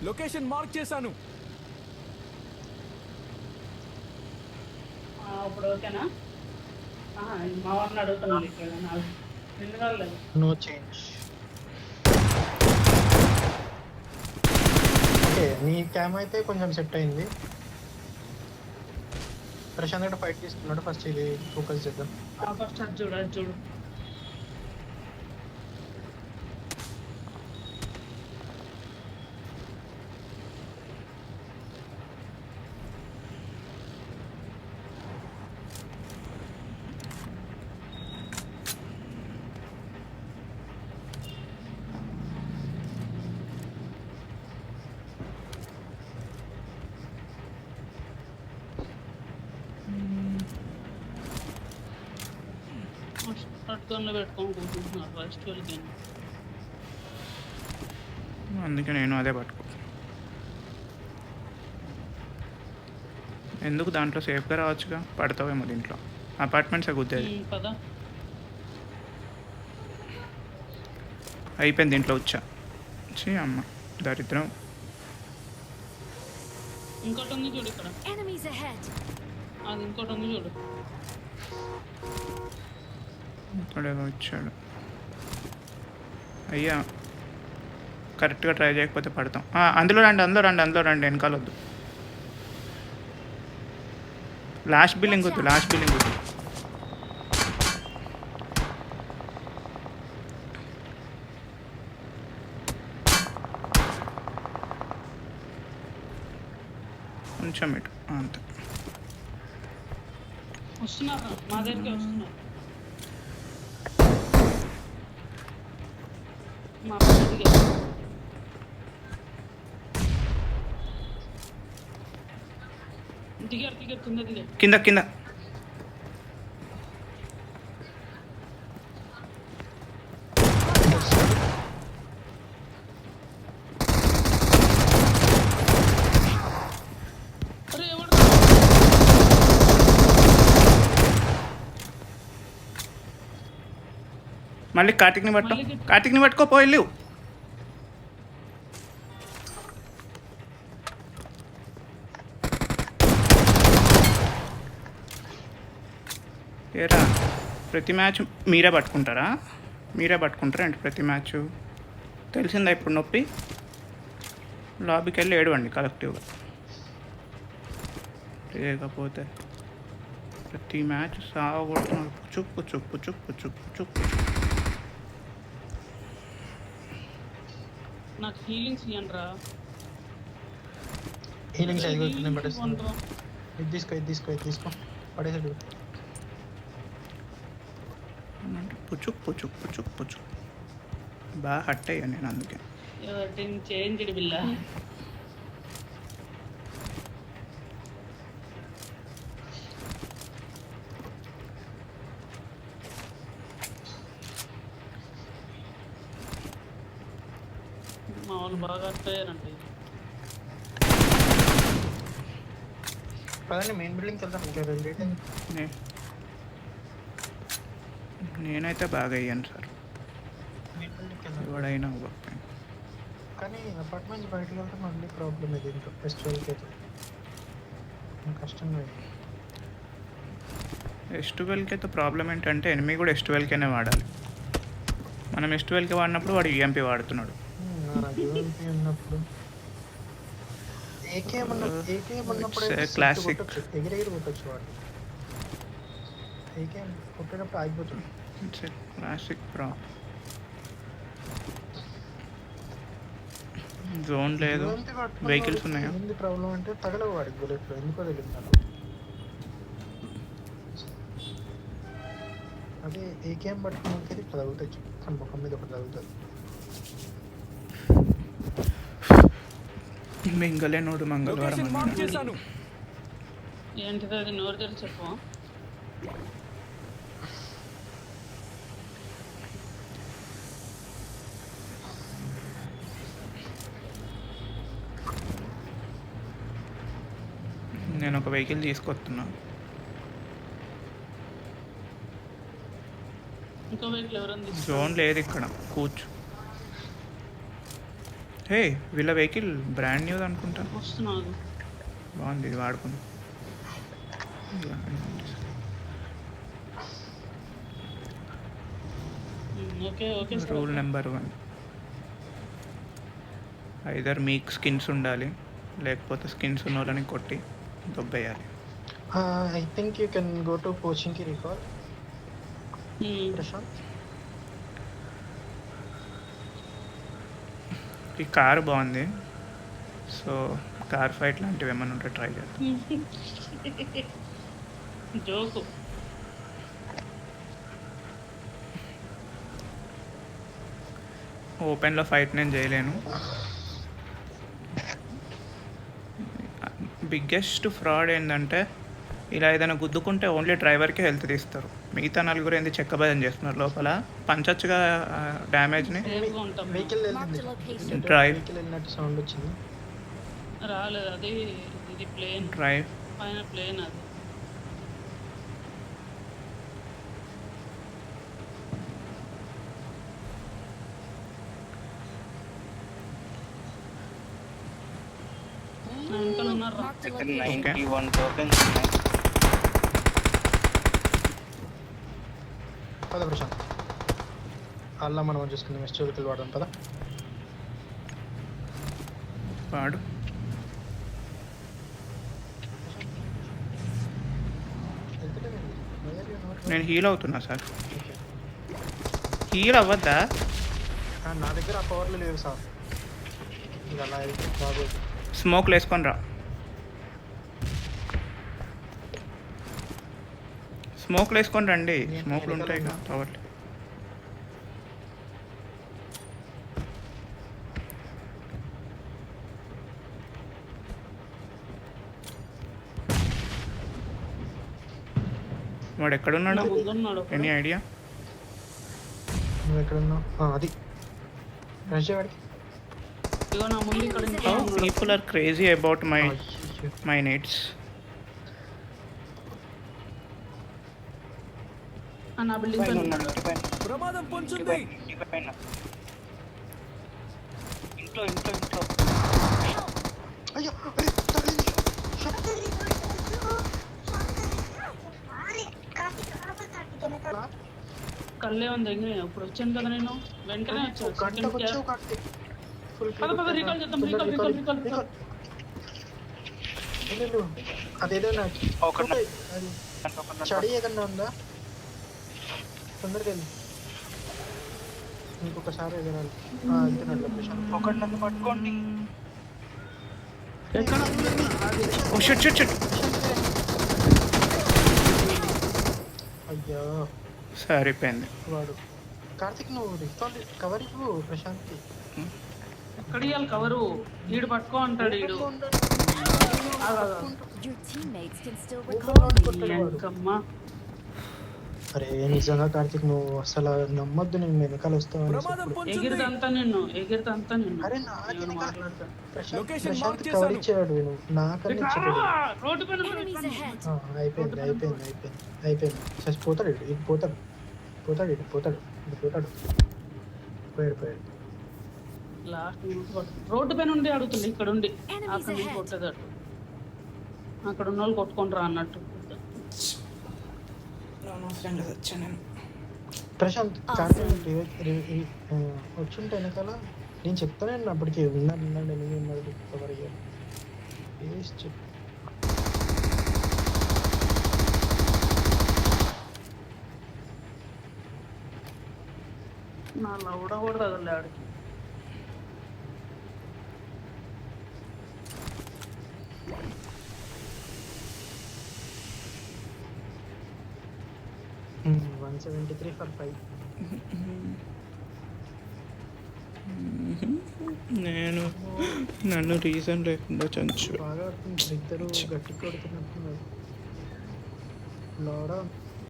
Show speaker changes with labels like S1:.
S1: Location mark చేశాను.
S2: ఇప్పుడు ఓకేనా? మా వారిని అడుగుతున్నాను ఇక్కడ నిన్ను కాలేదు.
S3: No change. ఓకే, నీ క్యామ్ అయితే కొంచెం సెట్ అయింది. ప్రశాంత్ గడ ఫైట్ తీసుకున్నాడు. ఫస్ట్ ఇది ఫోకస్ చేద్దాం.
S2: ఫస్ట్ అది చూడు, అది చూడు. పట్టుకొని పెట్టుకోనుకుంటున్నారు ఫస్ట్ వాళ్ళకి.
S4: అందుకే నేను అదే పట్టుకో. ఎందుకు దాంట్లో సేఫ్గా రావచ్చుగా, పడతావేమో దీంట్లో. అపార్ట్మెంట్స్ గుద్దేది.
S2: పదా
S4: అయిపోయింది, దీంట్లో వచ్చా. అమ్మ దరిద్రం.
S2: ఇంకోటి ఉంది చూడు ఇక్కడ.
S5: Enemies ahead.
S2: అది ఇంకోటి ఉంది చూడు.
S4: ఇక్కడేదో ఇచ్చాడు. అయ్యా కరెక్ట్గా ట్రై చేయకపోతే పడతాం. అందులో రండి వెనకాల వద్దు. లాస్ట్ బిల్లింగ్ వద్దు. కొంచెం ఇటు అంతే.
S2: వస్తున్నారు మా దగ్గరికి, వస్తున్నారు మా దగ్గరికి. దిగారు కింద దిగారు.
S4: కింద
S2: అరే ఎవడు
S4: మళ్ళీ కార్తిక్ని పట్టుకో పోయి. ఏరా ప్రతి మ్యాచ్ మీరే పట్టుకుంటారా అంటే ప్రతి మ్యాచ్ తెలిసిందా ఇప్పుడు నొప్పి. లాబీకి వెళ్ళి ఏడవండి కలెక్టివ్గా, లేకపోతే ప్రతి మ్యాచ్ సాగొడుతున్నారు. చుప్పు.
S2: నాకు హీలింగ్స్ ఇవ్వండి రా.
S3: హీలింగ్స్ అయిపోతుంది. పడేస్తాను. ఇది తీసుకో పడేసాడు.
S4: పుచ్చుక్ బాగా హట్ అయ్యా నేను అందుకే.
S2: చేంజ్ బిల్ల. మా వాళ్ళు బాగా హట్ అయ్యారంటే.
S3: పదండి మెయిన్ బిల్డింగ్కి వెళ్దాం. ఇంకా లేట్ అయింది.
S4: నేనైతే బాగా అయ్యాను సార్.
S3: మెయిన్ బిల్డింగ్కి వెళ్దాం.
S4: ఎవడైనా
S3: కానీ అపార్ట్మెంట్స్ బయటకు వెళ్తే మళ్ళీ ప్రాబ్లం ఇది. ఇంకా ఫెస్టివల్కి అయితే కష్టంగా.
S4: S12కి అయితే ప్రాబ్లం ఏంటంటే ఎనిమిది కూడా S12కనే వాడాలి. మనం S12కి వాడినప్పుడు వాడు EMP వాడుతున్నాడు.
S3: ఉన్నప్పుడు
S4: క్లాసిక్
S3: ఎగిరెగిరి కొట్టచ్చు. వాడు ఏకే కొట్టేటప్పుడు ఆగిపోతుంది.
S4: క్లాసిక్ జోన్ లేదు, వెహికల్స్ ఉన్నాయా?
S3: ఏంది ప్రాబ్లం అంటే తగలవు వాడికి బుల్లెట్లు. ఎందుకో తెలియదు నాకు. అదే ఏకేం పట్టుకున్నాకైతే ఇట్లా తగులుతాయి. తన ముఖం మీద ఒకటి తగులుతుంది.
S4: మింగలేనోడు మంగళవారం.
S1: లొకేషన్ మార్క్ చేశాను.
S2: ఏంటిది అది? నోరు తెరిచి చెప్పు.
S4: నేను ఒక వెహికల్ తీసుకొస్తున్నా.
S2: ఇంకో వెహికల్ ఎవరైనా
S4: జోన్ లేదు ఇక్కడ. కూర్చు. హే వీళ్ళ వెహికల్ బ్రాండ్ న్యూది అనుకుంటా.
S2: వస్తున్నాను.
S4: బాగుంది ఇది వాడుకుంది.
S2: Okay okay sir.
S4: Rule number 1, either మీకు స్కిన్స్ ఉండాలి, లేకపోతే స్కిన్స్ ఉన్న వాళ్ళని కొట్టి దొబ్బేయాలి.
S3: I think you can go to పోచింగ్కి రికాల్ ప్రశాంత్.
S4: ఈ కారు బాగుంది, సో కార్ ఫైట్ లాంటివి ఏమైనా ఉంటే ట్రై చేద్దాం.
S2: జోకు.
S4: ఓపెన్లో ఫైట్ నేను చేయలేను. బిగ్గెస్ట్ ఫ్రాడ్ ఏంటంటే ఇలా ఏదైనా గుద్దుకుంటే ఓన్లీ డ్రైవర్కి హెల్త్ తీస్తారు, మిగతా నలుగురు ఏంది చెక్కబదం చేస్తున్నారు లోపల. పంచచ్చుగా డ్యామేజ్ని.
S2: సేఫ్గా ఉంటాం.
S3: వెహికల్
S5: Marked a
S3: వెళ్ళింది,
S5: location.
S4: డ్రైవ్
S3: వెహికల్ వెళ్ళినట్టు సౌండ్ వచ్చింది.
S2: రాలేదు అది. ఇది ప్లేన్
S4: డ్రైవ్
S2: పైన ప్లేన్ అది. నా వెనకాల ఉన్నారు.
S5: Marked a
S6: ఇక్కడ
S5: location.
S6: 91 tokens ఉన్నాయి.
S3: పద ప్రశాంత్, అలా మనం చూసుకుందాం. హిస్టారికల్ వాడడం పద.
S4: వాడు నేను హీల్ అవుతున్నా సార్. హీల్ అవ్వద్దా?
S3: నా దగ్గర ఆ పవర్లు లేవు సార్. ఇది అలా అయితే బాగోదు.
S4: స్మోక్లు వేసుకొని రా. స్మోక్లు వేసుకొని రండి, స్మోక్లు ఉంటాయి కదా పవర్లు. వాడు ఎక్కడున్నాడు?
S2: నా ముందున్నాడు.
S4: Any idea?
S3: నువ్వు ఎక్కడ ఉన్నావు? అది రజవాడికి.
S2: ఇగో నా ముందు ఇక్కడ ఇంట్లో ఉన్నాడు.
S4: People are crazy about my needs.
S2: నా బిల్డింగ్
S6: పైన
S2: పైన
S6: ఉన్నాడు, ఇంటి పైన.
S1: ప్రమాదం
S6: ఇంటి
S1: పొంచుంది.
S6: పైన, ఇంటి పైన. ఇంట్లో ఇంట్లో ఇంట్లో.
S3: అయ్యో అరే, తగిలింది.
S2: కళ్ళే ఉంది. ఇప్పుడు వచ్చాను కదా నేను, వెంటనే వచ్చాను.
S3: గంటకు వచ్చావు కార్తీక్. ఫుల్
S2: పద పద రికాల్ చేద్దాం. రికాల్.
S3: అదేదో నాకు
S6: ఒకటి
S3: అది చడి ఏదన్నా ఉందా? తొందరగా వెళ్ళి ఇంకొకసారి ఎగరాలి. వెళ్తున్నట్లు ప్రశాంత్.
S6: ఒకటి నన్ను పట్టుకోండి.
S2: ఎక్కడ
S4: ఓ షట్ షట్ షట్.
S3: అయ్యో
S4: సరిపోయింది.
S3: వాడు కార్తీక్, నువ్వు రికాల్ కవర్ ఇవ్వు ప్రశాంత్కి.
S2: ఎక్కడ ఇవ్వాలి కవరు? ఈడు పట్టుకో అంటాడు ఈడు.
S5: Your teammates can still
S3: ఊపిరి
S5: recall
S3: వాడు
S5: you.
S3: కొట్టాడు వాడు.
S2: ఎంకమ్మా.
S3: అరే నిజంగా కార్తీక్, నువ్వు అసలు నమ్మొద్దు నేను వెనకాల వస్తావని.
S1: ప్రమాదం పొంచుంది.
S2: ఎగిరిదంతా నిన్ను.
S3: అరే నా
S2: నేను మాట్లాడతా.
S1: Location
S3: ప్రశాంత్
S1: mark
S3: కవర్
S1: చేశాను.
S3: ఇచ్చాడు వీడు నాకన్నా
S2: ఇట్లా
S3: ఇచ్చాడు.
S2: రోడ్డు పైన
S5: Enemies ahead.
S3: అయిపోయింది. పోతాడు ఇటు పోతాడు పోయాడు.
S2: లాస్ట్ రోడ్డు పైన ఉండి అడుగుతుంది. ఇక్కడ ఉండి
S5: Enemies
S2: అక్కడ నుంచి
S5: ahead.
S2: కొట్టేదాడు. అక్కడ ఉన్న వాళ్ళు కొట్టుకుంటారా అన్నట్టు.
S3: ప్రశాంత్ కార్తీక్ వచ్చుంటే వెనకాల నేను చెప్తానే అప్పటికి ఉన్నాడు ఎనిమిది ఉన్నాడు కవర్ అయ్యాడు. వేస్ట్.
S2: నా లౌడ కూడా తగలే ఆడికి.
S3: Hmm, 173 for 5.
S4: నన్ను రీజన్ లేకుండా చంచు.
S3: బాగా ఆడుతుంది. ఇద్దరు గట్టి కొడుతున్నట్టున్నారు. లోడా